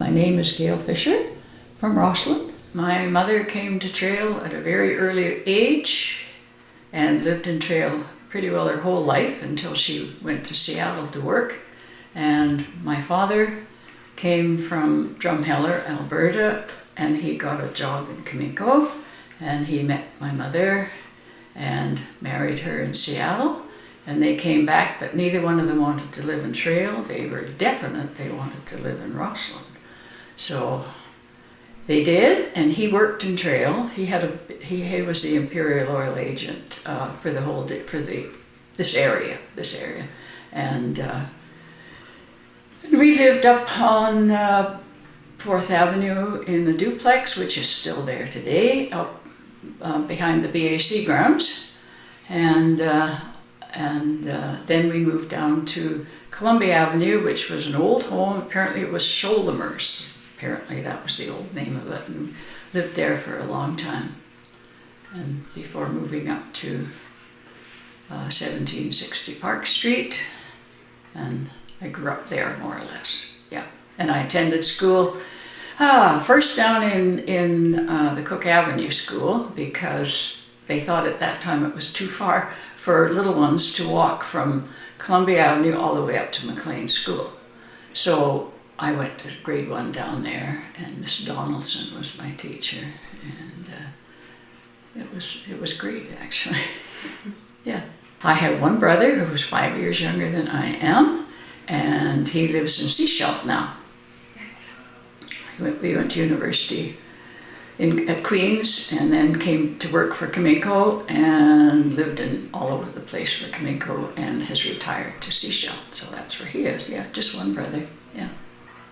My name is Gael Fisher from Rossland. My mother came to trail at a very early age and lived in trail pretty well her whole life until she went to Seattle to work. And my father came from Drumheller, Alberta, and he got a job in Cominco, and he met my mother and married her in Seattle. And they came back, but neither one of them wanted to live in trail. They were definite they wanted to live in Rossland. So they did, and he worked in trail. He was the Imperial Oil agent for this area, and we lived up on 4th Avenue in the duplex, which is still there today, up behind the BAC grounds, and then we moved down to Columbia Avenue, which was an old home. Apparently it was Scholemers. Apparently that was the old name of it, and lived there for a long time. And before moving up to 1760 Park Street, and I grew up there more or less, yeah. And I attended school first down in the Cook Avenue School, because they thought at that time it was too far for little ones to walk from Columbia Avenue all the way up to McLean School. So I went to grade 1 down there, and Miss Donaldson was my teacher, and it was great, actually. Yeah. I have one brother who was 5 years younger than I am, and he lives in Sechelt now. Nice. We went to university at Queen's, and then came to work for Cominco, and lived all over the place for Cominco, and has retired to Sechelt. So that's where he is. Yeah, just one brother. Yeah.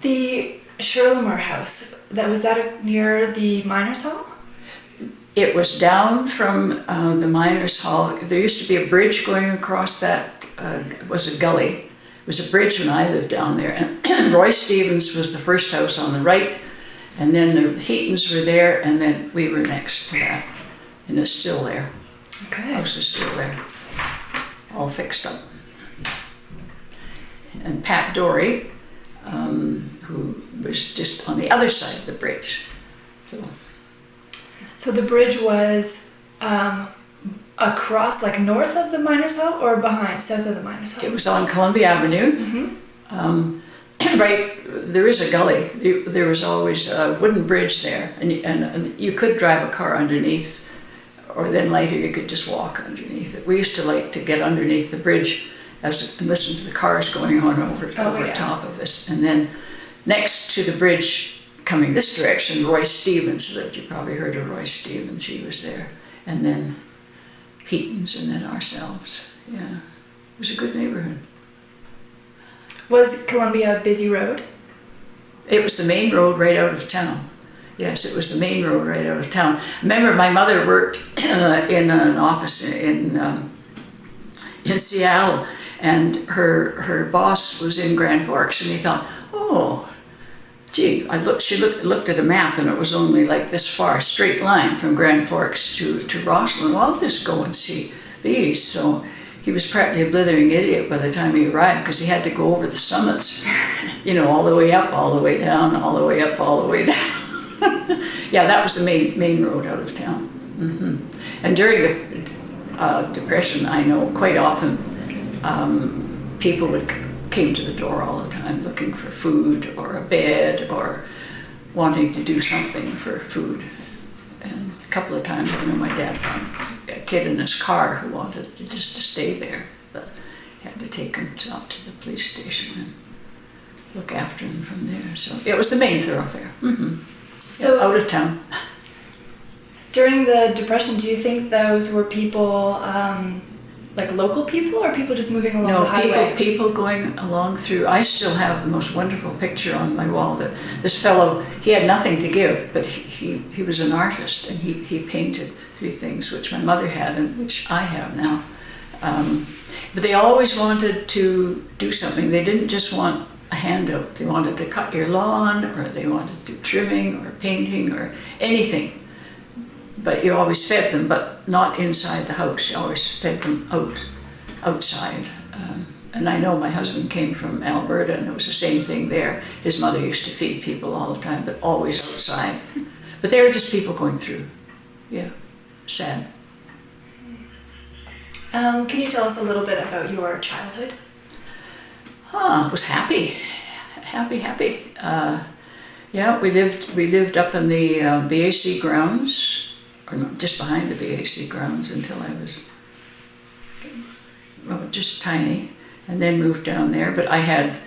The Scholemers house, was that near the Miners' Hall? It was down from the Miners' Hall. There used to be a bridge going across that. It was a gully. It was a bridge when I lived down there. And Roy Stevens was the first house on the right, and then the Heatons were there, and then we were next to that. And it's still there. Okay. The house is still there, all fixed up. And Pat Dory, who was just on the other side of the bridge. So the bridge was across, like north of the Miners' Hall, or behind, south of the Miners' Hall? It was on Columbia Avenue. Mm-hmm. Right, there is a gully. There was always a wooden bridge there, and you could drive a car underneath, or then later you could just walk underneath it. We used to like to get underneath the bridge and listen to the cars going on over top of us. And then next to the bridge coming this direction, Roy Stevens lived. You probably heard of Roy Stevens, he was there. And then Heatons, and then ourselves. Yeah, it was a good neighborhood. Was Columbia a busy road? It was the main road right out of town. Yes, it was the main road right out of town. Remember, my mother worked in an office in Seattle, and her boss was in Grand Forks, and he thought, oh, gee, she looked at a map, and it was only like this far, straight line from Grand Forks to Rossland. Well, I'll just go and see these. So he was practically a blithering idiot by the time he arrived, because he had to go over the summits, all the way up, all the way down, all the way up, all the way down. Yeah, that was the main road out of town. Mm-hmm. And during the Depression, I know quite often people came to the door all the time looking for food or a bed or wanting to do something for food. And a couple of times I know my dad found a kid in his car who wanted to stay there, but he had to take him up to the police station and look after him from there. So it was the main thoroughfare. Mm-hmm. So out of town. During the Depression, do you think those were people, like local people, or people just moving along the highway? No, people going along through. I still have the most wonderful picture on my wall that this fellow, he had nothing to give, but he was an artist, and he painted 3 things, which my mother had and which I have now. But they always wanted to do something. They didn't just want a handout. They wanted to cut your lawn, or they wanted to do trimming or painting or anything. But you always fed them, but not inside the house. You always fed them outside. And I know my husband came from Alberta, and it was the same thing there. His mother used to feed people all the time, but always outside. But they were just people going through. Yeah, sad. Can you tell us a little bit about your childhood? Was happy. Happy. Yeah, we lived up in the BAC grounds, or no, just behind the BAC grounds until I was just tiny, and then moved down there. But I had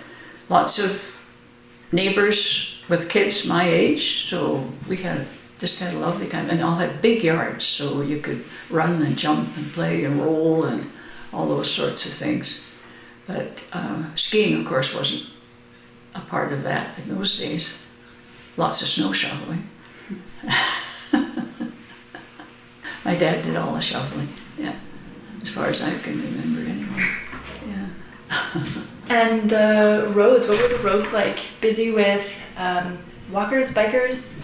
lots of neighbors with kids my age, so we just had a lovely time. And all had big yards, so you could run and jump and play and roll and all those sorts of things. But skiing, of course, wasn't a part of that in those days. Lots of snow shoveling. My dad did all the shoveling, yeah, as far as I can remember anyway, yeah. And the roads, what were the roads like? Busy with walkers, bikers,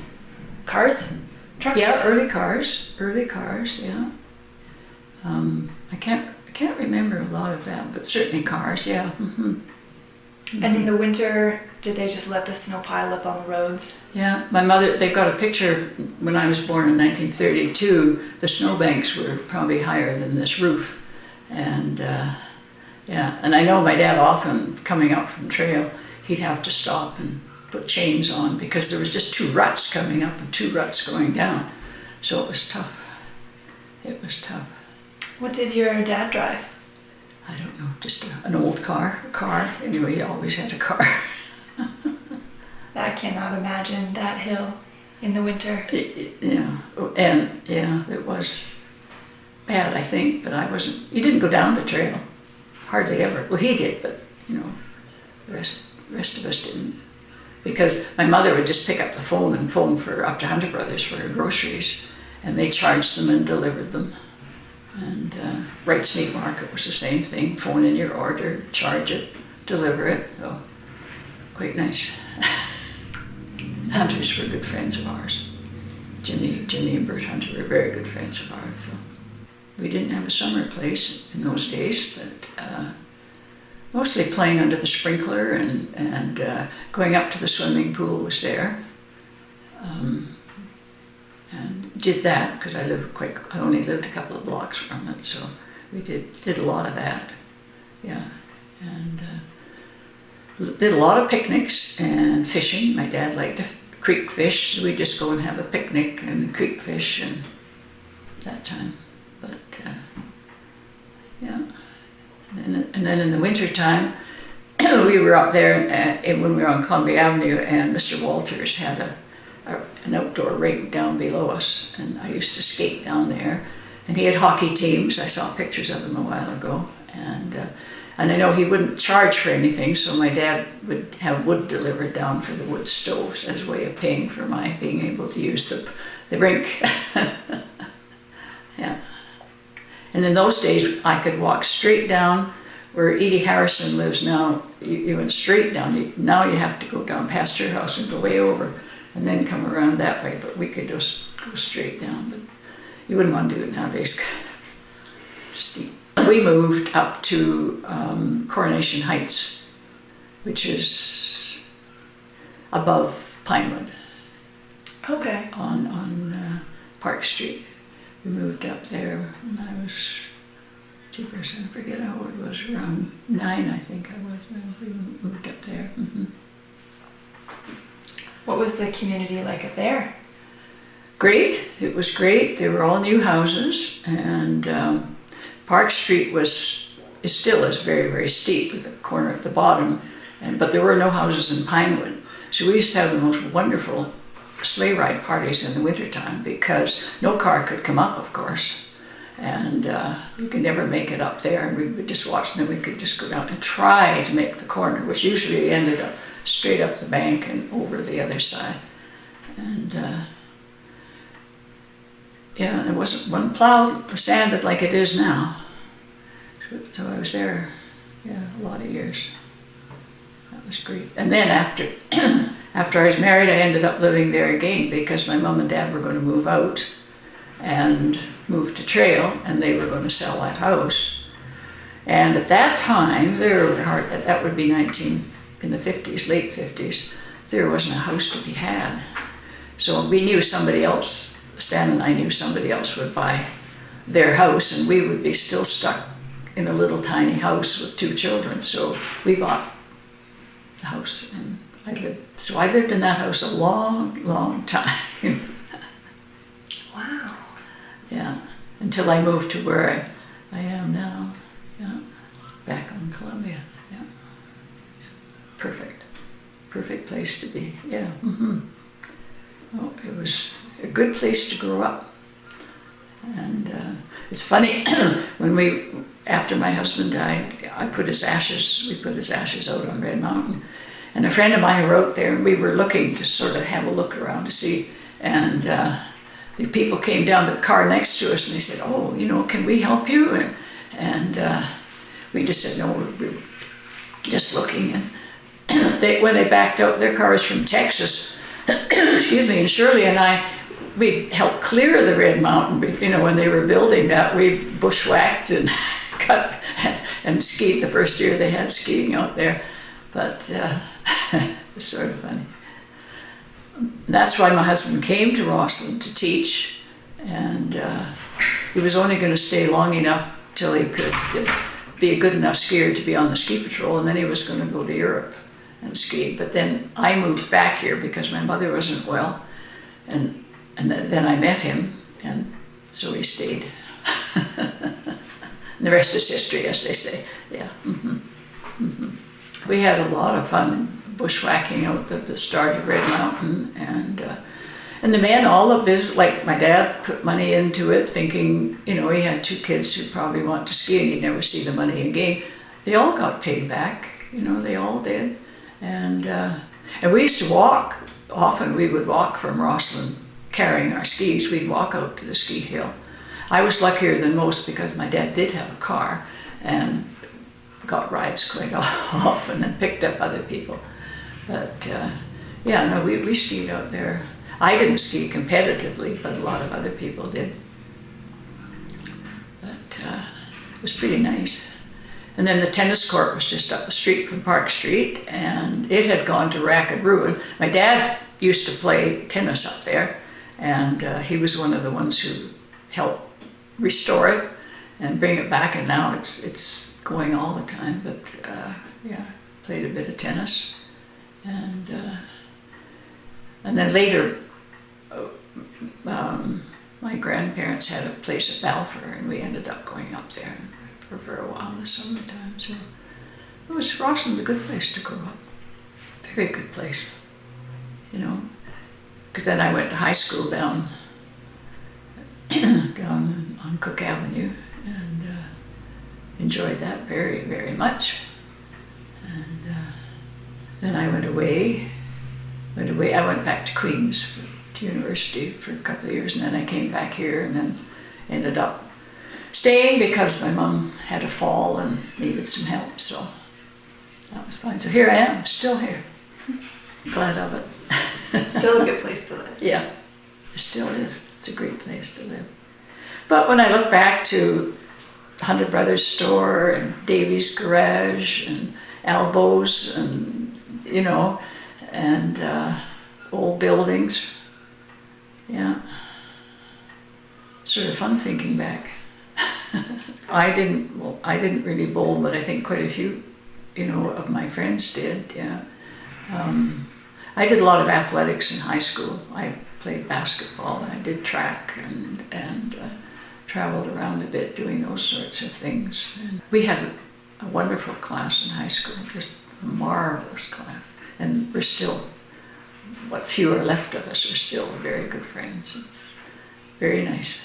cars, trucks? Yeah, early cars, yeah. I can't remember a lot of that, but certainly cars, yeah. Mm-hmm. And in the winter, did they just let the snow pile up on the roads? Yeah, my mother, they've got a picture when I was born in 1932, the snowbanks were probably higher than this roof. And yeah, and I know my dad often coming up from trail, he'd have to stop and put chains on because there was just 2 ruts coming up and 2 ruts going down. So it was tough. It was tough. What did your dad drive? I don't know, just an old car. Anyway, he always had a car. I cannot imagine that hill in the winter. Yeah, and yeah, it was bad, I think, but I wasn't, he didn't go down the trail, hardly ever. Well, he did, but, you know, the rest of us didn't. Because my mother would just pick up the phone and phone up to Hunter Brothers for her groceries, and they charged them and delivered them. And Wright's Meat Market was the same thing. Phone in your order, charge it, deliver it. So quite nice. Hunters were good friends of ours. Jimmy and Bert Hunter were very good friends of ours. So we didn't have a summer place in those days, but mostly playing under the sprinkler and going up to the swimming pool was there. And did that because I only lived a couple of blocks from it, so we did a lot of that, yeah, and did a lot of picnics and fishing. My dad liked to creek fish, so we'd just go and have a picnic and creek fish and that time. But yeah, and then in the winter time, we were up there and when we were on Columbia Avenue, and Mr. Walters had an outdoor rink down below us, and I used to skate down there. And he had hockey teams. I saw pictures of him a while ago, and I know he wouldn't charge for anything, so my dad would have wood delivered down for the wood stoves as a way of paying for my being able to use the rink. Yeah. And in those days, I could walk straight down where Edie Harrison lives now. You went straight down. Now you have to go down past her house and go way over, and then come around that way, but we could just go straight down. But you wouldn't want to do it nowadays. Steep. We moved up to Coronation Heights, which is above Pinewood. Okay. On Park Street. We moved up there when I was, I forget how old it was, around 9, I think I was when we moved up there. Mm-hmm. What was the community like up there? Great. It was great. They were all new houses, and Park Street is still very, very steep with a corner at the bottom, but there were no houses in Pinewood. So we used to have the most wonderful sleigh ride parties in the wintertime because no car could come up, of course, and you could never make it up there, and we would just watch, and then we could just go down and try to make the corner, which usually ended up straight up the bank and over the other side. And yeah, and it wasn't plowed or sanded like it is now. So I was there, yeah, a lot of years. That was great. And then after after I was married, I ended up living there again because my mom and dad were going to move out and move to Trail, and they were going to sell that house. And at that time, that would be in the 50s, late 50s, there wasn't a house to be had. So we knew somebody else, Stan and I knew somebody else would buy their house, and we would be still stuck in a little tiny house with 2 children. So we bought the house, and I lived in that house a long, long time. Wow. Yeah, until I moved to where I am now. Yeah, back on Columbia. Yeah, perfect place to be. Yeah. Mm-hmm. Oh, it was a good place to grow up. And it's funny, after my husband died, we put his ashes out on Red Mountain. And a friend of mine wrote there, and we were looking to sort of have a look around to see. And the people came down the car next to us, and they said, "Oh, can we help you?" And we just said, "No, we're just looking." And when they backed out, their car was from Texas, excuse me, and Shirley and we helped clear the Red Mountain. When they were building that, we bushwhacked and cut and skied the first year they had skiing out there. But it was sort of funny. That's why my husband came to Rossland to teach, and he was only going to stay long enough till he could be a good enough skier to be on the ski patrol, and then he was going to go to Europe and ski. But then I moved back here because my mother wasn't well, and then I met him, and so he stayed. And the rest is history, as they say. Yeah. Mm-hmm. Mm-hmm. We had a lot of fun bushwhacking out at the start of Red Mountain, and the men, all the business, like my dad put money into it, thinking, he had 2 kids who'd probably want to ski and he'd never see the money again. They all got paid back, they all did. And we used to walk. Often we would walk from Rossland carrying our skis. We'd walk out to the ski hill. I was luckier than most because my dad did have a car and got rides quite often and picked up other people. But we skied out there. I didn't ski competitively, but a lot of other people did. But it was pretty nice. And then the tennis court was just up the street from Park Street, and it had gone to rack and ruin. My dad used to play tennis up there, and he was one of the ones who helped restore it and bring it back, and now it's going all the time. But played a bit of tennis, and then later my grandparents had a place at Balfour, and we ended up going up there for a while in the summertime. So Rossland's a good place to grow up, very good place, because then I went to high school down on Cook Avenue, and enjoyed that very, very much. And then I went away. I went back to Queen's to university for a couple of years, and then I came back here, and then ended up staying because my mom had a fall and needed some help. So that was fine. So here I am, still here. Glad of it. Still a good place to live. Yeah, it still is. It's a great place to live. But when I look back to Hundred Brothers store and Davy's Garage and Albo's and old buildings, sort of fun thinking back. I didn't really bowl, but I think quite a few of my friends did. Yeah. I did a lot of athletics in high school. I played basketball, and I did track, and traveled around a bit doing those sorts of things. And we had a wonderful class in high school, just a marvelous class. And we're still, what few are left of us are still very good friends. It's very nice.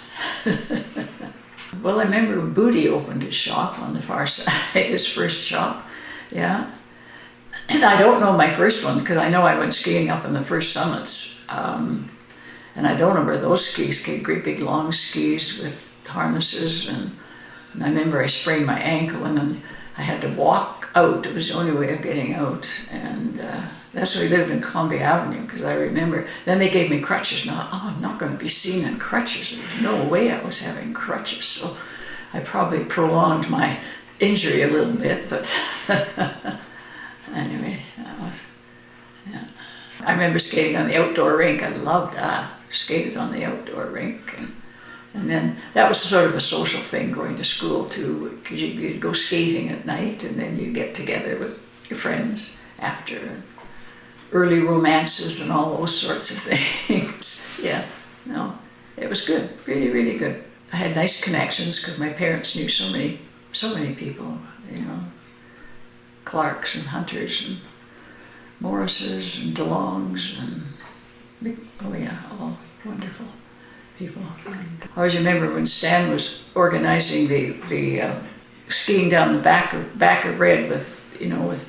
Well, I remember when Booty opened his shop on the far side, his first shop, yeah. And I don't know my first one, because I know I went skiing up in the first summits. And I don't know where those skis came, great big long skis with harnesses. And I remember I sprained my ankle, and then I had to walk out. It was the only way of getting out. And that's why we lived in Columbia Avenue, because I remember, then they gave me crutches. Now, I'm not going to be seen in crutches. There was no way I was having crutches. So I probably prolonged my injury a little bit, but anyway, that was, yeah. I remember skating on the outdoor rink. I loved that. Skated on the outdoor rink. And then that was sort of a social thing going to school too, because you'd go skating at night and then you'd get together with your friends after. And early romances and all those sorts of things. Yeah, no, it was good, really, really good. I had nice connections because my parents knew so many people, you know, Clarks and Hunters and Morrises and DeLongs and, oh yeah, all wonderful people. And I always remember when Stan was organizing the skiing down the back of Red with, you know, with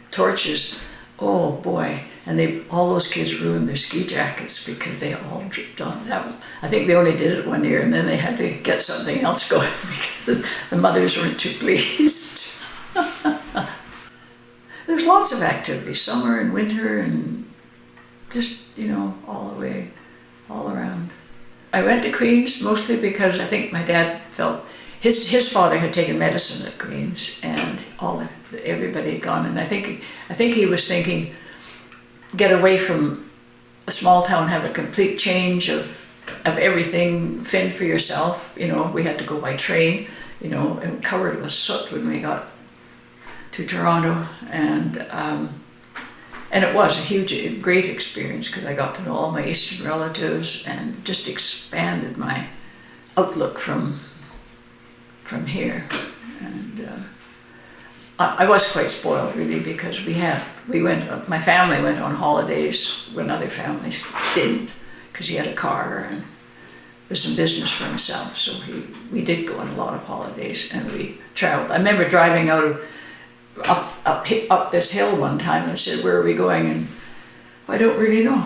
torches. Oh boy, and all those kids ruined their ski jackets because they all dripped on that. I think they only did it one year and then they had to get something else going because the mothers weren't too pleased. There's lots of activities, summer and winter and just, you know, all around. I went to Queen's mostly because I think my dad felt his father had taken medicine at Queen's and everybody had gone, and I think he was thinking, get away from a small town, have a complete change of everything, fend for yourself. You know, we had to go by train, you know, and covered with soot when we got to Toronto, and it was a great experience because I got to know all my Eastern relatives and just expanded my outlook from here. And I was quite spoiled really because my family went on holidays when other families didn't, because he had a car and was in business for himself. So we did go on a lot of holidays and we traveled. I remember driving up this hill one time and I said, where are we going? And I don't really know.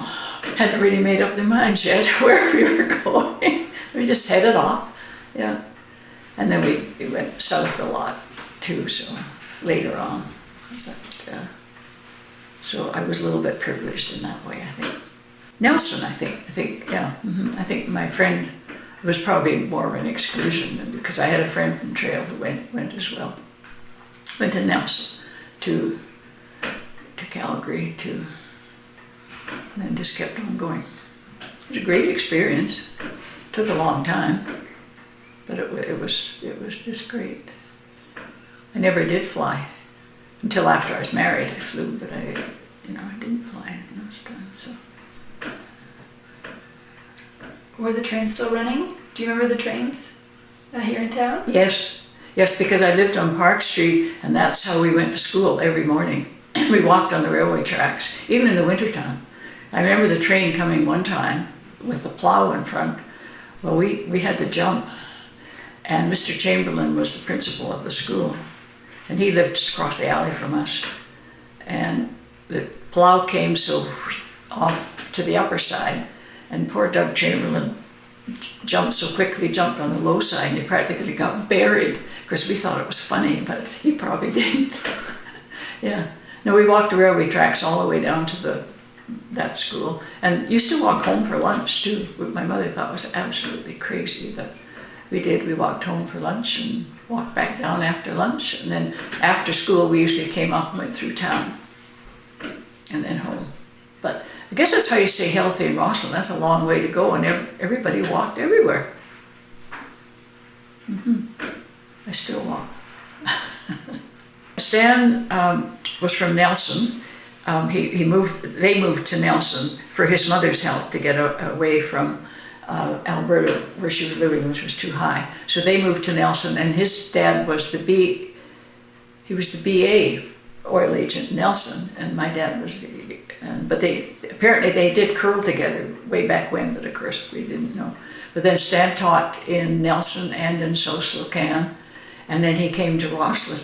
Hadn't really made up their minds yet where we were going. We just headed off, yeah. And then we went south a lot too, so later on. But, so I was a little bit privileged in that way, I think. Nelson, I think, yeah. I think my friend was probably more of an exclusion because I had a friend from Trail who went as well. Went to Nelson, to Calgary, and then just kept on going. It was a great experience. Took a long time, but it was just great. I never did fly until after I was married. I flew, but I didn't fly in those times. So. Were the trains still running? Do you remember the trains here in town? Yes, because I lived on Park Street, and that's how we went to school every morning. We walked on the railway tracks, even in the wintertime. I remember the train coming one time with the plow in front. Well, we had to jump, and Mr. Chamberlain was the principal of the school, and he lived just across the alley from us. And the plow came so off to the upper side, and poor Doug Chamberlain jumped on the low side, and he practically got buried. Of course, we thought it was funny, but he probably didn't. Yeah. No, we walked the railway tracks all the way down to that school, and used to walk home for lunch too, which my mother thought was absolutely crazy, but we did. We walked home for lunch and walked back down after lunch, and then after school we usually came up and went through town and then home. But I guess that's how you stay healthy in Rossland. That's a long way to go, and everybody walked everywhere. I still walk. Stan was from Nelson. They moved to Nelson for his mother's health, to get away from Alberta, where she was living, which was too high. So they moved to Nelson, and his dad was the BA oil agent in Nelson, and my dad was but they did curl together way back when, but of course we didn't know. But then Stan taught in Nelson and in Slocan, and then he came to Rossland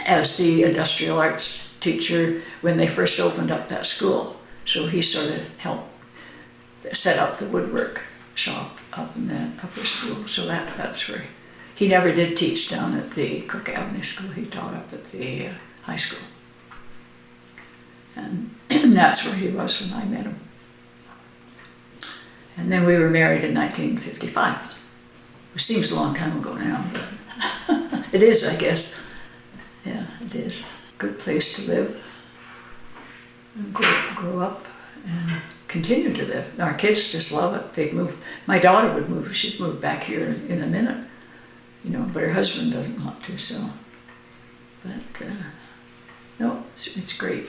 as the industrial arts teacher when they first opened up that school. So he sort of helped set up the woodwork shop up in that upper school. So that's where he never did teach down at the Cook Avenue School. He taught up at the high school. And that's where he was when I met him. And then we were married in 1955, which seems a long time ago now, but it is, I guess. It is a good place to live and grow up and continue to live. Our kids just love it. They'd move. My daughter would move. She'd move back here in a minute, but her husband doesn't want to, so. But no, it's great.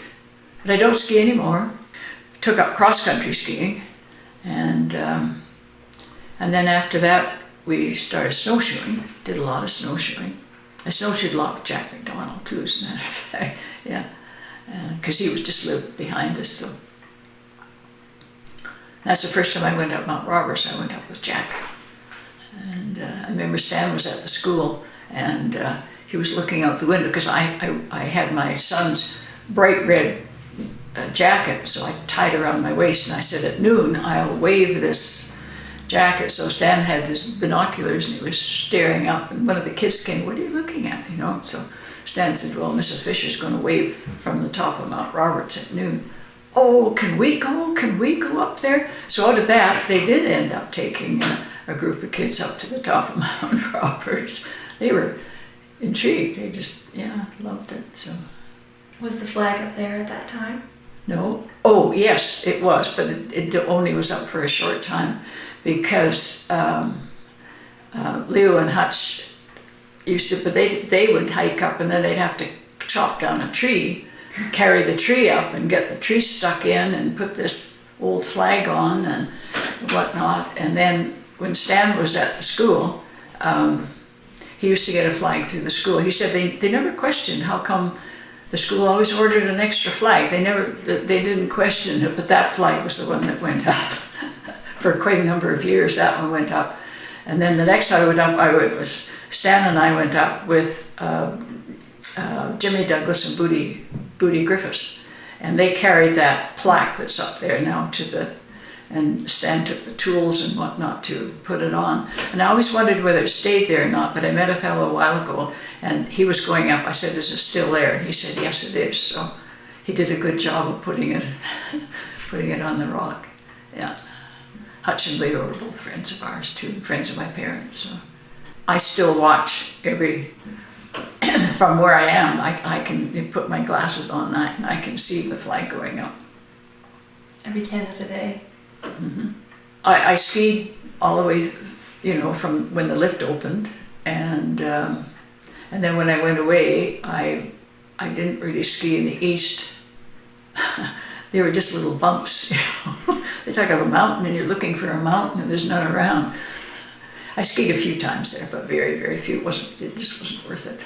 But I don't ski anymore. Took up cross-country skiing, and then after that we started snowshoeing. Did a lot of snowshoeing. I snowshoed a lot with Jack McDonald too, as a matter of fact. Yeah, because he was just lived behind us. So that's the first time I went up Mount Roberts. I went up with Jack, and I remember Stan was at the school, and he was looking out the window because I had my son's bright red jacket, so I tied it around my waist, and I said, at noon I'll wave this jacket. So Stan had his binoculars and he was staring up, and one of the kids came, what are you looking at? So Stan said, well, Mrs. Fisher's going to wave from the top of Mount Roberts at noon. Oh, can we go up there? So out of that, they did end up taking a group of kids up to the top of Mount Roberts. They were intrigued. They just, loved it. So. Was the flag up there at that time? No. Oh, yes, it was, but it only was up for a short time because Leo and Hutch used to, but they would hike up and then they'd have to chop down a tree, carry the tree up and get the tree stuck in and put this old flag on and whatnot. And then when Stan was at the school, he used to get a flag through the school. He said they never questioned how come the school always ordered an extra flag. They didn't question it, but that flag was the one that went up. For quite a number of years, that one went up. And then the next time I went up, Stan and I went up with Jimmy Douglas and Booty Griffiths. And they carried that plaque that's up there now and Stan took the tools and whatnot to put it on. And I always wondered whether it stayed there or not, but I met a fellow a while ago and he was going up. I said, is it still there? And he said, yes, it is. So he did a good job of putting it on the rock. Yeah. Hutch and Leo are both friends of ours too, friends of my parents. So I still watch from where I am, I can put my glasses on and I can see the flag going up. Every Canada Day. Mm-hmm. I skied all the way, from when the lift opened, and then when I went away, I didn't really ski in the east. They were just little bumps, They talk of a mountain, and you're looking for a mountain, and there's none around. I skied a few times there, but very, very few. It just wasn't worth it.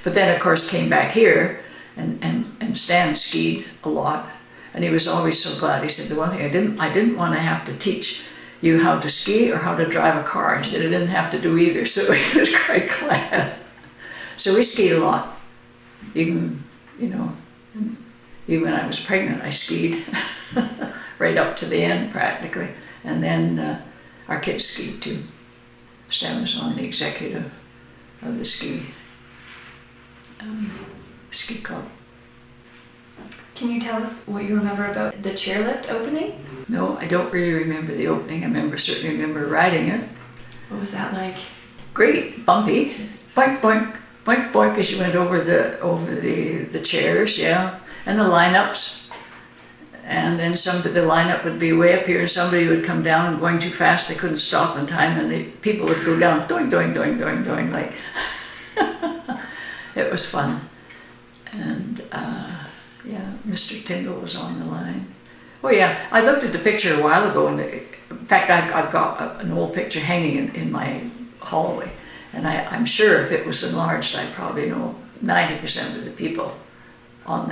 But then, of course, came back here, and Stan skied a lot. And he was always so glad. He said, the one thing I didn't want to have to teach you how to ski or how to drive a car. He said I didn't have to do either, so he was quite glad. So we skied a lot. Even when I was pregnant, I skied right up to the end practically. And then our kids skied too. Stan was on the executive of the ski club. Can you tell us what you remember about the chairlift opening? No, I don't really remember the opening. I certainly remember riding it. What was that like? Great, bumpy. Boink, boink, boink, boink as you went over the chairs, yeah. And the lineups. And then the lineup would be way up here and somebody would come down and going too fast, they couldn't stop in time, and people would go down, doing, doing, doing, doing, doing, like. It was fun. And Mr. Tyndall was on the line. Oh yeah, I looked at the picture a while ago, and in fact I've got an old picture hanging in my hallway, and I'm sure if it was enlarged I'd probably know 90% of the people in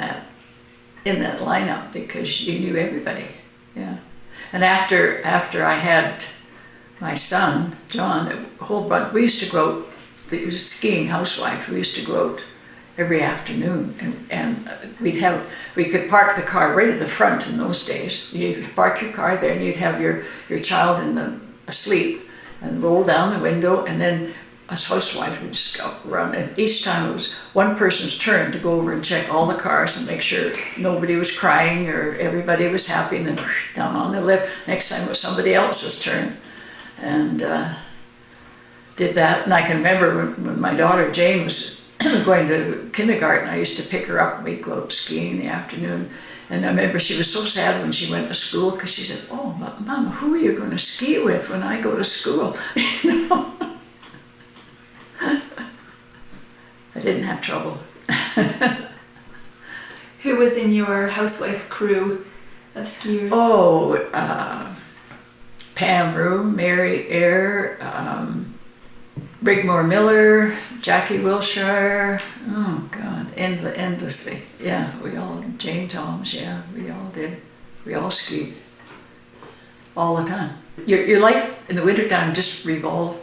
that lineup because you knew everybody. Yeah. And after I had my son, John, a whole bunch, we used to go out, he was a skiing housewife, we used to go out every afternoon, and we could park the car right at the front in those days. You'd park your car there and you'd have your child asleep and roll down the window, and then us housewives would just go around, and each time it was one person's turn to go over and check all the cars and make sure nobody was crying or everybody was happy, and then down on the lift. Next time it was somebody else's turn, and did that. And I can remember when my daughter Jane was going to kindergarten, I used to pick her up and we'd go out skiing in the afternoon. And I remember she was so sad when she went to school because she said, "Oh, Mama, who are you going to ski with when I go to school?" You know? I didn't have trouble. Who was in your housewife crew of skiers? Oh, Pam Room, Mary Eyre, Rigmore Miller, Jackie Wilshire. Oh God, endlessly. Yeah, we all, Jane Toms. Yeah, we all did. We all skied all the time. Your life in the wintertime just revolved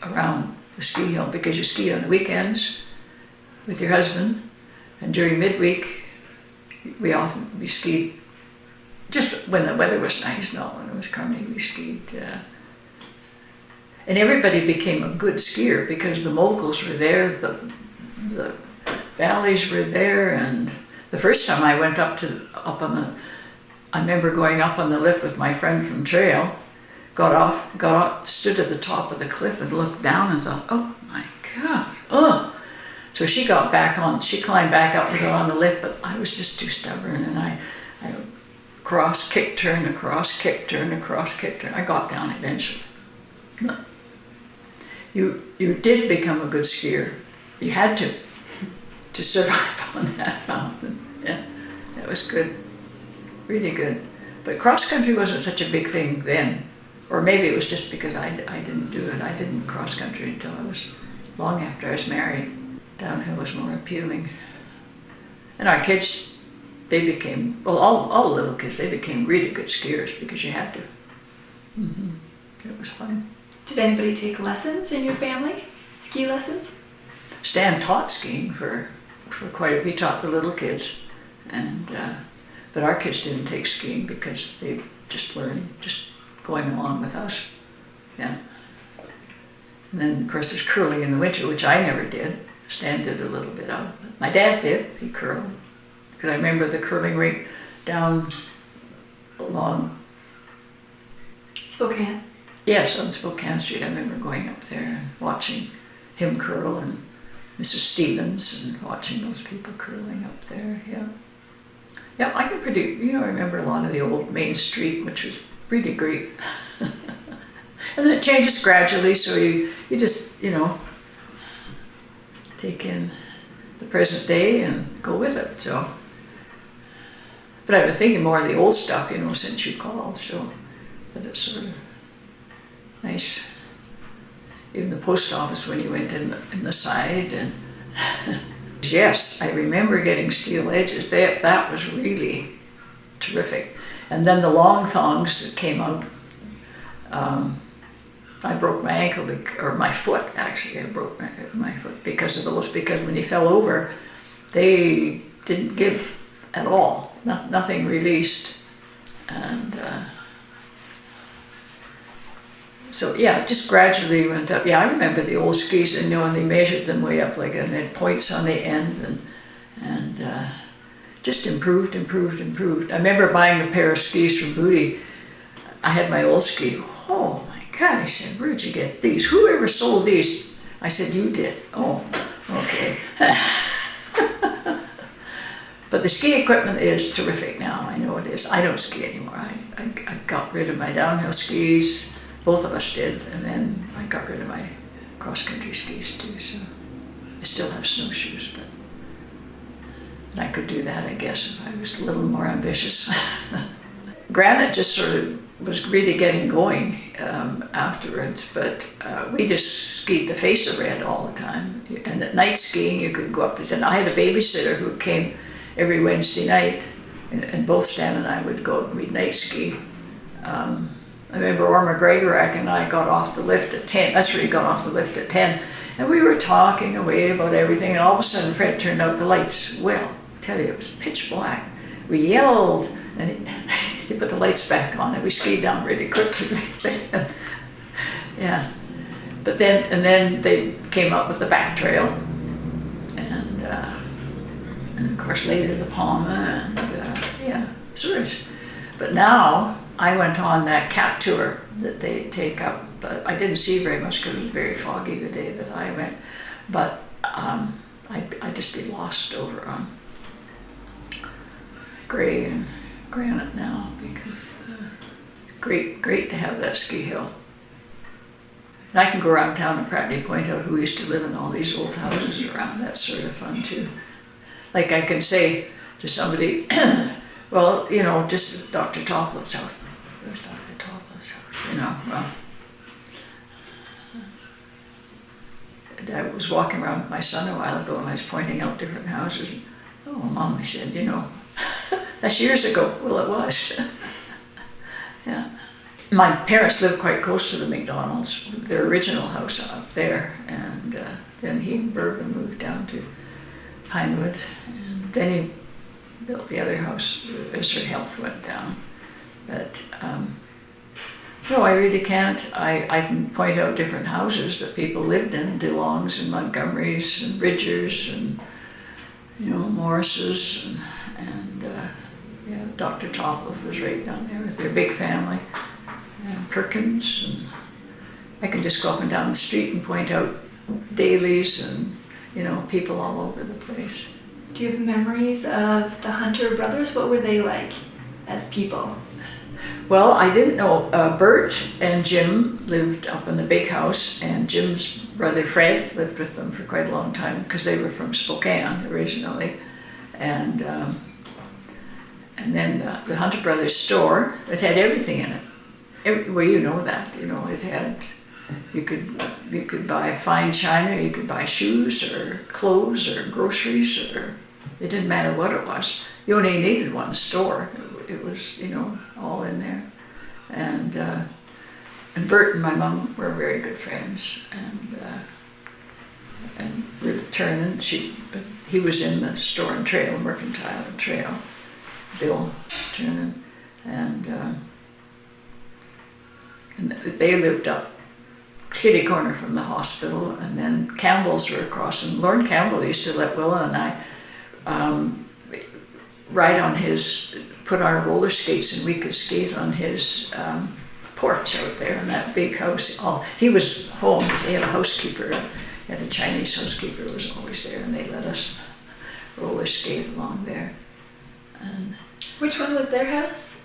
around the ski hill because you skied on the weekends with your husband, and during midweek we skied just when the weather was nice, not when it was crummy. We skied, and everybody became a good skier because the moguls were there, the valleys were there, and the first time I went I remember going up on the lift with my friend from trail, got off, stood at the top of the cliff and looked down and thought, "Oh my God, oh." So she climbed back up and got on the lift, but I was just too stubborn, and I cross, kick, turn, across, kick, turn, across, kick, turn. I got down eventually. But you did become a good skier. You had to survive on that mountain. Yeah, that was good, really good. But cross country wasn't such a big thing then, or maybe it was just because I didn't do it. I didn't cross country until I was long after I was married. Downhill was more appealing. And our kids, they became, well, all the little kids, they became really good skiers because you had to. It was fun. Did anybody take lessons in your family? Ski lessons? Stan taught skiing for quite a bit. He taught the little kids, and but our kids didn't take skiing because they just learned just going along with us. Yeah. And then of course there's curling in the winter, which I never did. Stan did a little bit of. My dad did. He curled. Because I remember the curling rink down along Spokane. Yes, on Spokane Street. I remember going up there and watching him curl, and Mrs. Stevens, and watching those people curling up there. Yeah. Yeah, I can I remember a lot of the old Main Street, which was really great. And then it changes gradually, so you just, take in the present day and go with it. So, but I've been thinking more of the old stuff, since you called. So, but it's sort of nice. Even the post office when you went in the side, and yes, I remember getting steel edges. That was really terrific. And then the long thongs that came out. I broke my ankle, or my foot actually. I broke my foot because of those. Because when you fell over, they didn't give at all. Nothing released, and so yeah, just gradually went up. Yeah, I remember the old skis, and they measured them way up, and they had points on the end, and just improved. I remember buying a pair of skis from Booty. I had my old ski. Oh my God, I said, "Where'd you get these? Whoever sold these?" I said, "You did." Oh, okay. But the ski equipment is terrific now. I know it is. I don't ski anymore. I got rid of my downhill skis. Both of us did, and then I got rid of my cross-country skis too. So I still have snowshoes, and I could do that, I guess, if I was a little more ambitious. Granite just sort of was really getting going afterwards, but we just skied the face of red all the time. And at night skiing, you could go up to 10. I had a babysitter who came every Wednesday night, and both Stan and I would go and we'd night ski. I remember Orma Gregorak and I got off the lift at 10. That's where he got off the lift at 10. And we were talking away about everything, and all of a sudden Fred turned out the lights. Well, I tell you, it was pitch black. We yelled, and he put the lights back on, and we skied down really quickly. Yeah. But then they came up with the back trail, and of course later the Palma, and yeah, sort. But now I went on that cat tour that they take up, but I didn't see very much because it was very foggy the day that I went. But I'd just be lost over on gray and granite now, because great to have that ski hill. And I can go around town and practically point out who used to live in all these old houses around. That's sort of fun too. Like I can say to somebody, well, you know, just Dr. Toplin's house. Where's Dr. Toplin's house? You know, well, I was walking around with my son a while ago and I was pointing out different houses. Oh, Mom, I said, you know, that's years ago. Well, it was. Yeah. My parents lived quite close to the McDonald's, their original house up there, and then he and Bourbon moved down to Pinewood, and then he built the other house as her health went down. But no, I really can't. I can point out different houses that people lived in, DeLongs and Montgomerys and Bridgers and, you know, Morrises, and yeah, Dr. Topliff was right down there with their big family. And Perkins, and I can just go up and down the street and point out dailies and, you know, people all over the place. Do you have memories of the Hunter brothers? What were they like as people? Well, I didn't know. Bert and Jim lived up in the big house, and Jim's brother Fred lived with them for quite a long time because they were from Spokane originally. And then the Hunter brothers store, it had everything in it. Well, you know that, you know, it had, you could buy fine china, you could buy shoes or clothes or groceries, or it didn't matter what it was. You only needed one store. It was, you know, all in there. And Bert and my mom were very good friends, and Ruth Turner, he was in the store and trail, mercantile and trail, Bill Turner, and they lived up kitty corner from the hospital, and then Campbell's were across, and Lorne Campbell used to let Willa and I ride on his, put our roller skates, and we could skate on his porch out there in that big house. He was home, he had a housekeeper, he had a Chinese housekeeper who was always there, and they let us roller skate along there. And which one was their house?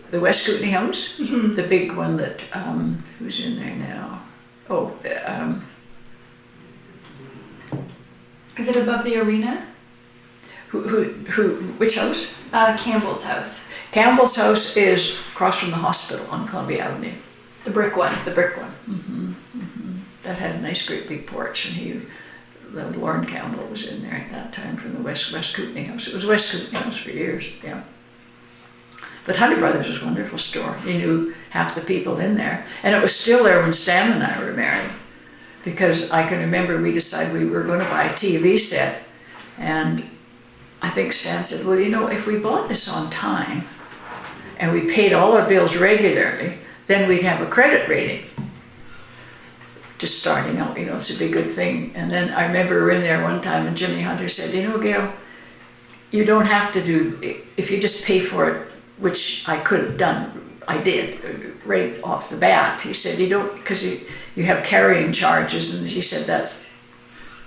The West Kootenai house, Mm-hmm. the big one that, who's in there now? Oh, Is it above the arena? which house? Campbell's house. Campbell's house is across from the hospital on Columbia Avenue. The brick one. The brick one. Mm-hmm, mm-hmm. That had a nice great big porch, and Lorne Campbell was in there at that time from the West Kootenai house. It was West Kootenai house for years, yeah. But Hunter Brothers was a wonderful store. You knew half the people in there. And it was still there when Stan and I were married. Because I can remember we decided we were going to buy a TV set. And I think Stan said, well, you know, if we bought this on time and we paid all our bills regularly, then we'd have a credit rating. Just starting out, you know, it's a big good thing. And then I remember we were in there one time and Jimmy Hunter said, you know, Gail, you don't have to do, if you just pay for it, which I could have done, I did, right off the bat. He said, you don't, because you have carrying charges, and he said, that's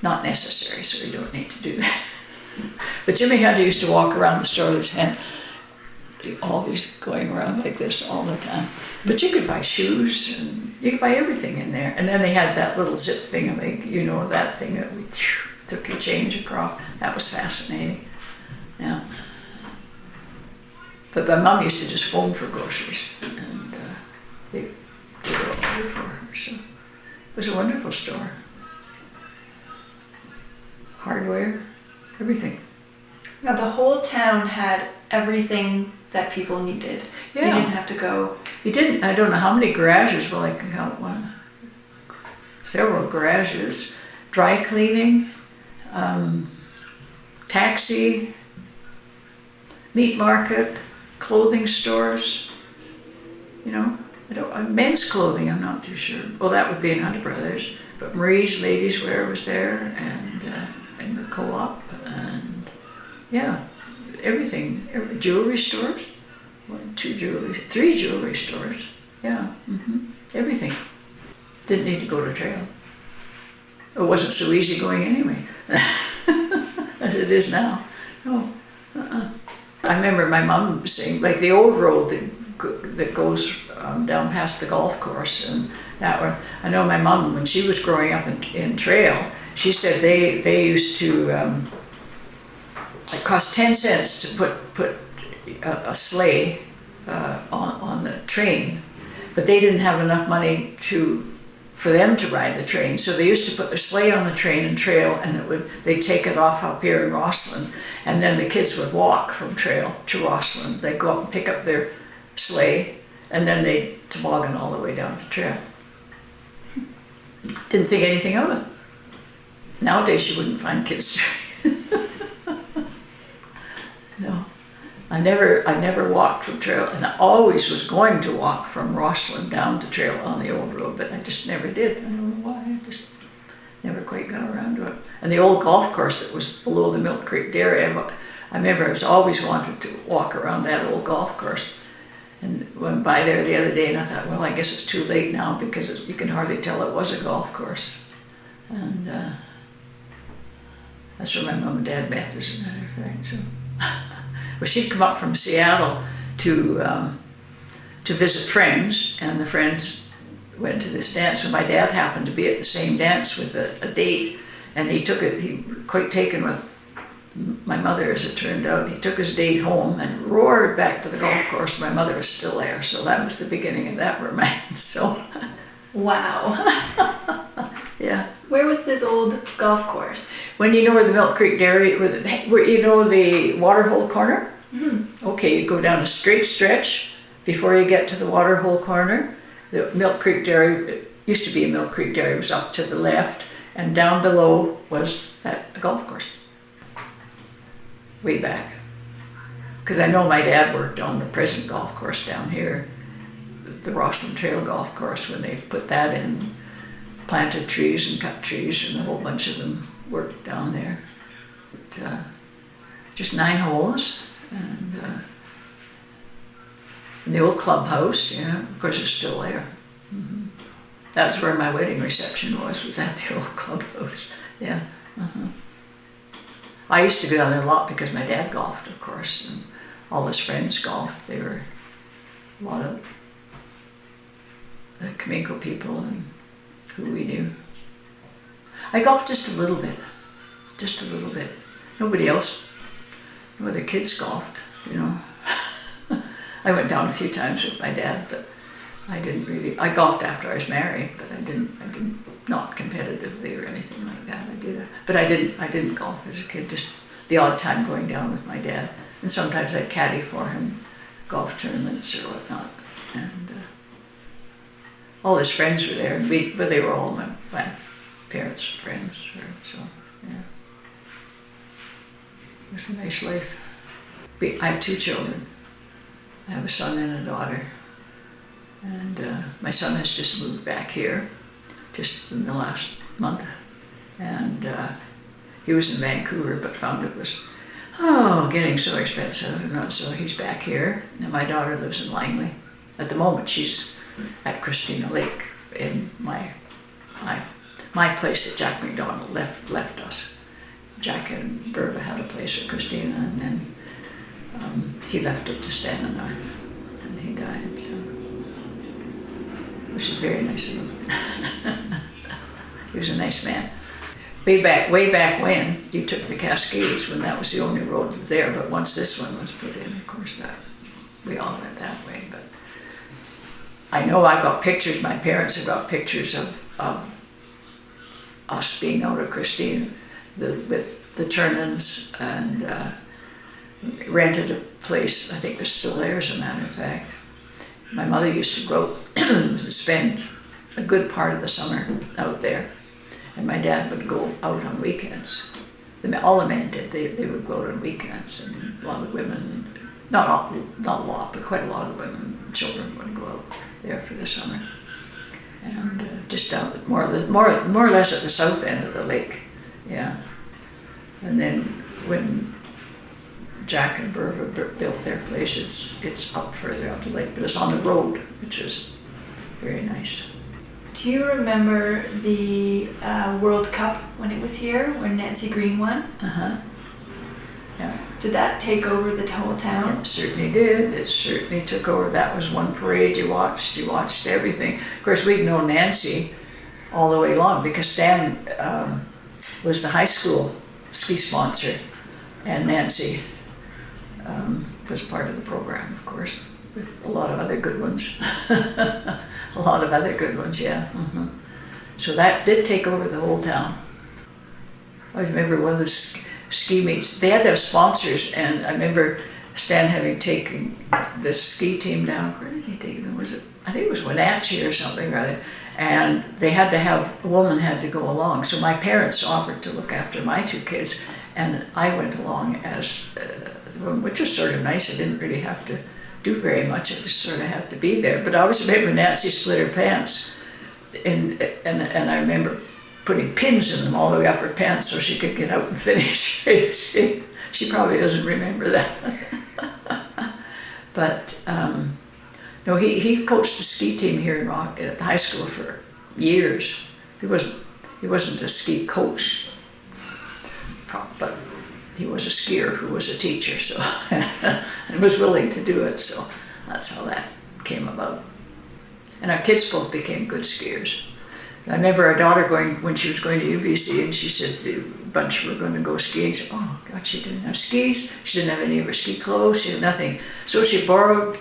not necessary, so you don't need to do that. But Jimmy Hunter used to walk around the store with his hand, always going around like this all the time. But you could buy shoes, and you could buy everything in there. And then they had that little zip thing, like, you know, that thing that we took your change across. That was fascinating. Yeah. But my mom used to just phone for groceries, and they were all over for her. So it was a wonderful store. Hardware, everything. Now the whole town had everything that people needed. Yeah. You didn't have to go. You didn't. I don't know how many garages. Well, I can count one. Several garages. Dry cleaning, taxi, meat market, clothing stores, you know, men's clothing, I'm not too sure. Well, that would be in Hunter Brothers, but Marie's Ladies Wear was there, and the co-op, and yeah, everything, jewelry stores, 3 jewelry stores, yeah, everything. Didn't need to go to trail. It wasn't so easy going anyway, as it is now. No. I remember my mom saying, like the old road that goes down past the golf course, and that one. I know my mom, when she was growing up in Trail, she said they used to, it cost 10 cents to put a sleigh on the train, but they didn't have enough money for them to ride the train, so they used to put the sleigh on the train and Trail, and they'd take it off up here in Rossland, and then the kids would walk from Trail to Rossland. They'd go up and pick up their sleigh, and then they'd toboggan all the way down to Trail. Didn't think anything of it. Nowadays you wouldn't find kids. No. I never walked from Trail, and I always was going to walk from Rossland down to Trail on the old road, but I just never did. I don't know why, I just never quite got around to it. And the old golf course that was below the Milk Creek Dairy, I remember I was always wanted to walk around that old golf course. And went by there the other day, and I thought, well, I guess it's too late now, because you can hardly tell it was a golf course. And that's where my mom and dad met, as a matter of fact. So. Well, she'd come up from Seattle to visit friends, and the friends went to this dance. And my dad happened to be at the same dance with a date, and he quite taken with my mother, as it turned out. He took his date home and roared back to the golf course. My mother was still there, so that was the beginning of that romance. So, Wow. yeah. Where was this old golf course? When you know where the Milk Creek Dairy, where you know the waterhole corner? Mm-hmm. Okay, you go down a straight stretch before you get to the waterhole corner. The Milk Creek Dairy, it used to be a Milk Creek Dairy, was up to the left, and down below was that golf course. Way back. Because I know my dad worked on the present golf course down here, the Rossland Trail golf course, when they put that in, planted trees and cut trees, and a whole bunch of them worked down there. But, just 9 holes, and the old clubhouse, yeah, of course it's still there. Mm-hmm. That's where my wedding reception was at the old clubhouse, yeah. Uh-huh. I used to go down there a lot because my dad golfed, of course, and all his friends golfed. They were a lot of the Cominco people and who we knew. I golfed just a little bit. Nobody else, no other kids golfed, you know. I went down a few times with my dad, but I didn't really. I golfed after I was married, but I didn't not competitively or anything like that. I didn't golf as a kid. Just the odd time going down with my dad, and sometimes I'd caddy for him, golf tournaments or whatnot. And all his friends were there, but they were all my parents' friends. So yeah, it was a nice life. I have 2 children. I have a son and a daughter. And my son has just moved back here, just in the last month. And he was in Vancouver, but found it was, getting so expensive. And so he's back here. And my daughter lives in Langley. At the moment, she's at Christina Lake in my place that Jack McDonald left us. Jack and Berva had a place at Christina, and then he left it to Stan and I, and he died. So. Which is very nice of him. He was a nice man. Way back when, you took the Cascades when that was the only road that was there, but once this one was put in, of course, that we all went that way. But I know I've got pictures, my parents have got pictures of us being out of Christine with the turn-ins, and rented a place, I think it's still there as a matter of fact. My mother used to go spend a good part of the summer out there, and my dad would go out on weekends. All the men did. They would go out on weekends, and a lot of women, not a lot, but quite a lot of women and children would go out there for the summer. And just down more or less at the south end of the lake, yeah. And then when Jack and Berva built their place, it's up further up the lake, but it's on the road, which is very nice. Do you remember the World Cup when it was here, when Nancy Green won? Yeah. Did that take over the whole town? It certainly did. It certainly took over. That was one parade you watched. You watched everything. Of course, we'd known Nancy all the way along because Stan was the high school ski sponsor, and Nancy was part of the program, of course, with a lot of other good ones. A lot of other good ones, yeah. So that did take over the whole town. I always remember one of the ski meets, they had to have sponsors, and I remember Stan having taken this ski team down. Where did he take them? I think it was Wenatchee or something rather, and they had to have, a woman had to go along. So my parents offered to look after my two kids, and I went along as the woman, which was sort of nice. I didn't really have to do very much. I just sort of had to be there. But I always remember Nancy split her pants, and I remember putting pins in them all the way up her pants so she could get out and finish. She probably doesn't remember that. But no, he coached the ski team here at the high school for years. He wasn't a ski coach, but he was a skier who was a teacher, so and was willing to do it. So that's how that came about. And our kids both became good skiers. I remember our daughter when she was going to UBC, and she said the bunch were going to go skiing. She said, oh God, she didn't have skis. She didn't have any of her ski clothes. She had nothing. So she borrowed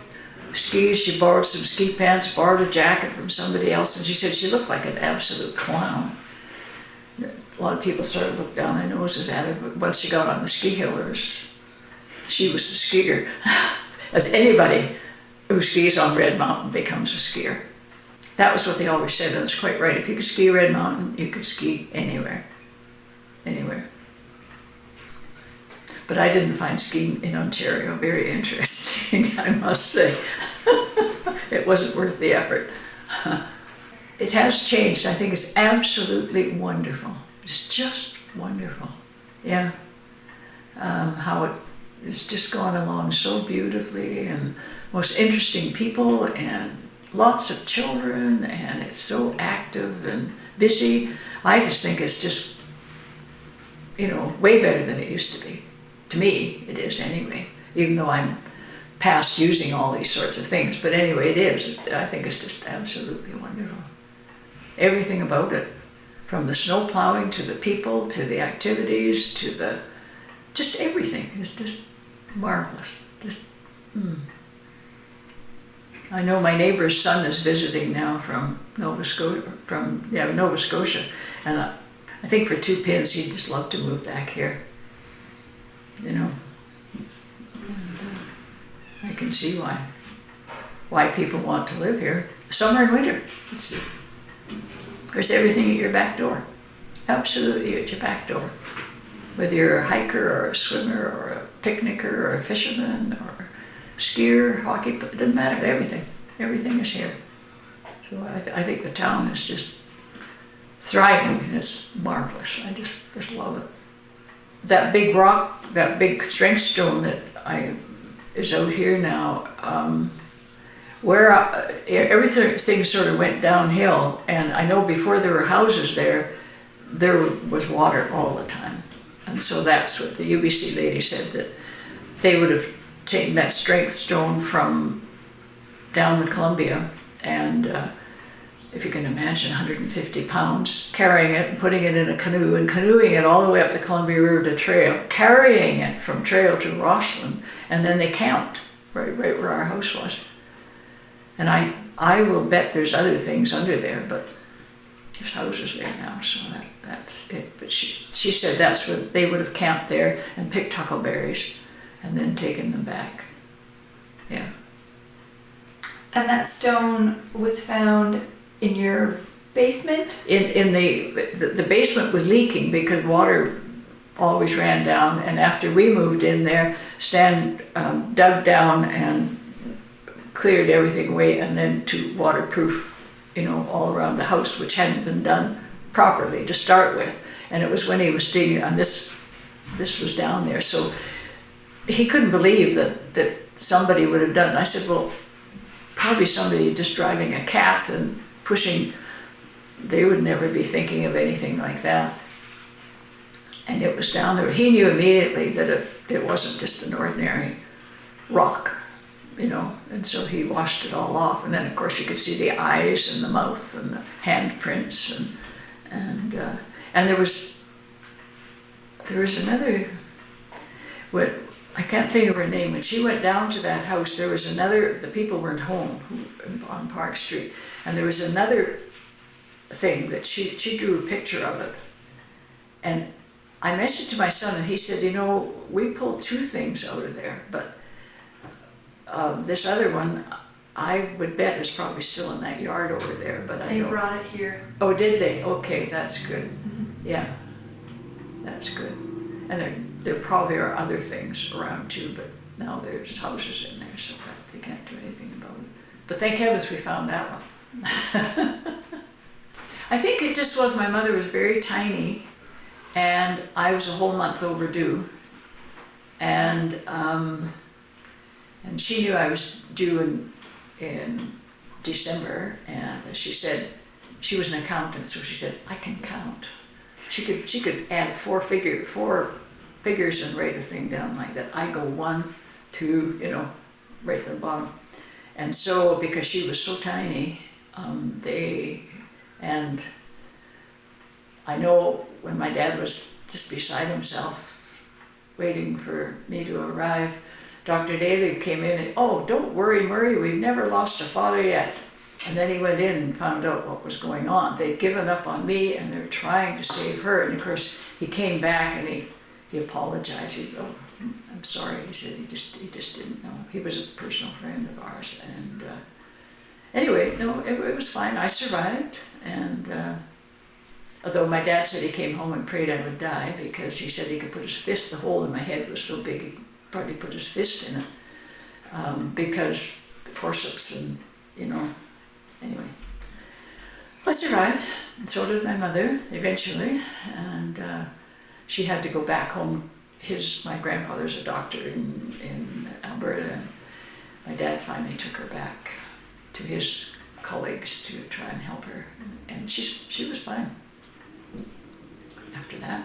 skis. She borrowed some ski pants, borrowed a jacket from somebody else, and she said she looked like an absolute clown. A lot of people sort of looked down their noses at her, but once she got on the ski hill, she was the skier. As anybody who skis on Red Mountain becomes a skier. That was what they always said, and it's quite right. If you could ski Red Mountain, you could ski anywhere. Anywhere. But I didn't find skiing in Ontario very interesting, I must say. It wasn't worth the effort. It has changed. I think it's absolutely wonderful. It's just wonderful. Yeah. How it's just gone along so beautifully, and most interesting people, and lots of children, and it's so active and busy. I just think it's just, way better than it used to be. To me, it is anyway, even though I'm past using all these sorts of things. But anyway, it is. I think it's just absolutely wonderful. Everything about it, from the snow plowing to the people, to the activities, to just everything is just marvelous. I know my neighbor's son is visiting now from Nova Scotia, and I think for 2 pins he'd just love to move back here. And I can see why people want to live here. Summer and winter. There's everything at your back door. Absolutely at your back door. Whether you're a hiker or a swimmer or a picnicker or a fisherman or skier, hockey, it doesn't matter, everything is here. So I think the town is just thriving, and it's marvelous. I just love it. That big rock, that big strength stone that is out here now, where everything sort of went downhill, and I know before there were houses there was water all the time. And so that's what the UBC lady said, that they would have taken that strength stone from down the Columbia, and if you can imagine 150 pounds, carrying it and putting it in a canoe and canoeing it all the way up the Columbia River to trail, carrying it from trail to Rossland, and then they camped right where our house was. And I will bet there's other things under there, but there's houses there now, so that's it. But she said that's where they would have camped there and picked huckleberries and then taken them back. Yeah. And that stone was found in your basement? In the basement was leaking because water always ran down, and after we moved in there, Stan dug down and cleared everything away, and then to waterproof, all around the house, which hadn't been done properly to start with. And it was when he was digging, and this was down there, so he couldn't believe that somebody would have done it. I said, well, probably somebody just driving a cat and pushing they would never be thinking of anything like that. And it was down there. He knew immediately that it wasn't just an ordinary rock, you know, and so he washed it all off. And then, of course, you could see the eyes and the mouth and the handprints, and there was another. What I can't think of her name. When she went down to that house, there was another. The people weren't home on Park Street, and there was another thing that she drew a picture of it, and I mentioned to my son, and he said, you know, we pulled 2 things out of there, but this other one, I would bet is probably still in that yard over there, but I don't. They brought it here. Oh, did they? Okay, that's good. Mm-hmm. Yeah, that's good. And there probably are other things around too, but now there's houses in there, so they can't do anything about it. But thank heavens we found that one. I think it just was, my mother was very tiny, and I was a whole month overdue, and she knew I was due in December, and she said, she was an accountant, so she said, I can count. She could add 4 figures and write a thing down like that. I go 1, 2, you know, right to the bottom. And so, because she was so tiny, and I know when my dad was just beside himself, waiting for me to arrive, Dr. Daly came in and, oh, don't worry, Murray, we've never lost a father yet. And then he went in and found out what was going on. They'd given up on me and they were trying to save her. And of course, he came back and he apologized. He said, oh, I'm sorry. He said he just didn't know. He was a personal friend of ours. And anyway, no, it was fine. I survived. And although my dad said he came home and prayed I would die, because he said he could put his fist, the hole in my head was so big he could probably put his fist in it, because the forceps and, you know, anyway. I survived, and so did my mother eventually, and she had to go back home. My grandfather's a doctor in Alberta, and my dad finally took her back to his colleagues to try and help her, and she was fine after that.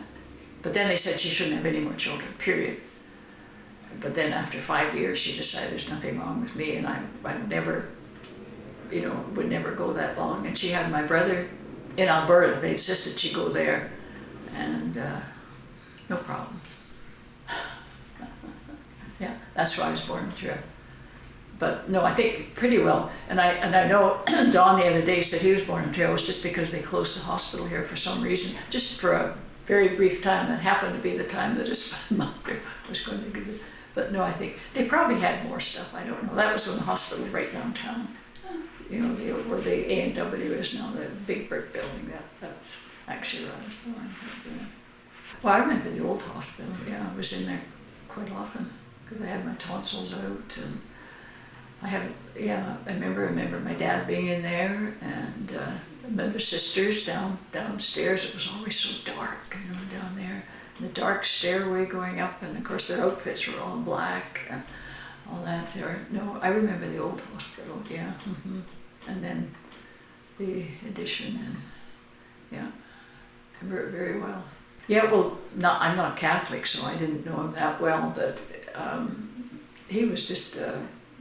But then they said she shouldn't have any more children, period. But then after 5 years, she decided there's nothing wrong with me, and I'd never, you know, would never go that long. And she had my brother in Alberta. They insisted she go there, and no problems. Yeah, that's why I was born in Ontario. But no, I think pretty well. And I know Don the other day said he was born in Ontario. It was just because they closed the hospital here for some reason, just for a very brief time. That happened to be the time that his mother was going to do it. But no, I think they probably had more stuff. I don't know. That was when the hospital was right downtown. You know, where the A&W is now, the big brick building. That's actually where I was born. Well, I remember the old hospital. Yeah, I was in there quite often because I had my tonsils out, and I remember my dad being in there, and I remember sisters downstairs. It was always so dark, you know, down there. And the dark stairway going up, and of course their outfits were all black and all that. No, I remember the old hospital, yeah. Mm-hmm. And then the addition, and yeah, I remember it very well. Yeah, well, I'm not Catholic, so I didn't know him that well, but he was just,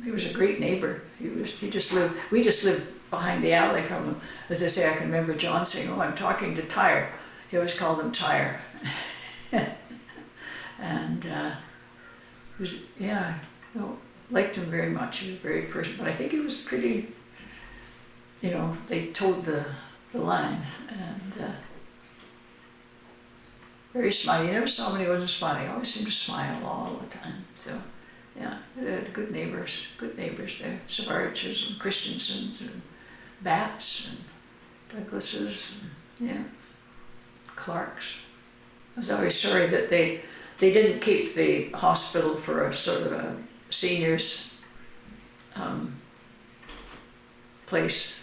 he was a great neighbor. We just lived behind the alley from him. As I say, I can remember John saying, oh, I'm talking to Tyre. He always called him Tyre. And liked him very much. He was very personal, but I think he was pretty, you know, they towed the line, and very smiley. You never saw him when he wasn't smiling. He always seemed to smile all the time. So yeah, good neighbors there. Savariches and Christensens and Bats and Douglases, and, yeah, Clarks. I was always sorry that they didn't keep the hospital for a sort of a seniors place.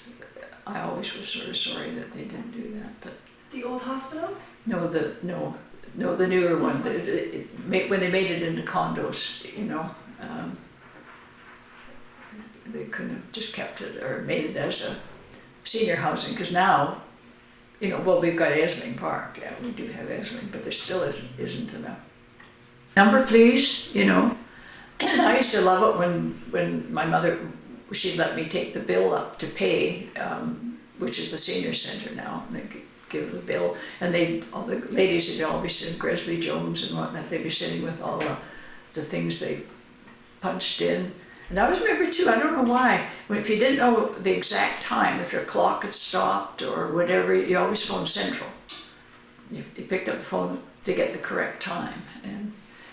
I always was sort of sorry that they didn't do that. But the old hospital? No, the newer one. When they made it into condos, you know, they couldn't have just kept it or made it as a senior housing, because now You know, well, we've got Esling Park, yeah, we do have Esling, but there still isn't enough. Number, please, you know. I used to love it when my mother, she'd let me take the bill up to pay, which is the senior center now, and they'd give the bill, and all the ladies would all be sitting, Gresley Jones and whatnot, they'd be sitting with all the things they punched in. And I always remember too, I don't know why, if you didn't know the exact time, if your clock had stopped or whatever, you always phoned Central. You picked up the phone to get the correct time.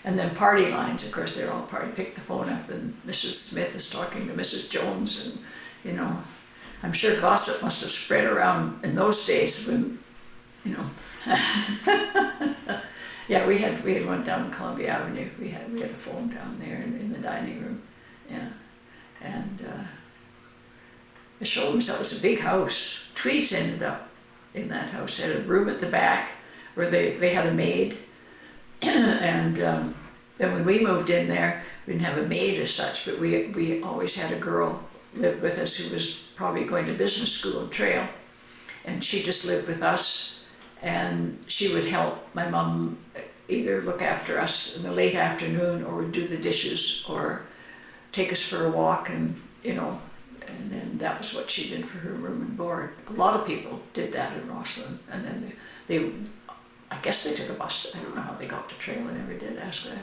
And then party lines, of course, they're all party. Pick the phone up and Mrs. Smith is talking to Mrs. Jones, and you know, I'm sure gossip must have spread around in those days when, you know. Yeah, we had one down Columbia Avenue. We had a phone down there in the dining room. Yeah, and the Shulmans, that was a big house. Tweeds ended up in that house. They had a room at the back where they had a maid. And then when we moved in there, we didn't have a maid as such, but we always had a girl live with us who was probably going to business school in Trail. And she just lived with us, and she would help my mom either look after us in the late afternoon or would do the dishes or take us for a walk, and you know, and then that was what she did for her room and board. A lot of people did that in Rossland, and then they I guess they took a bus. I don't know how they got to Trail. I never did ask that.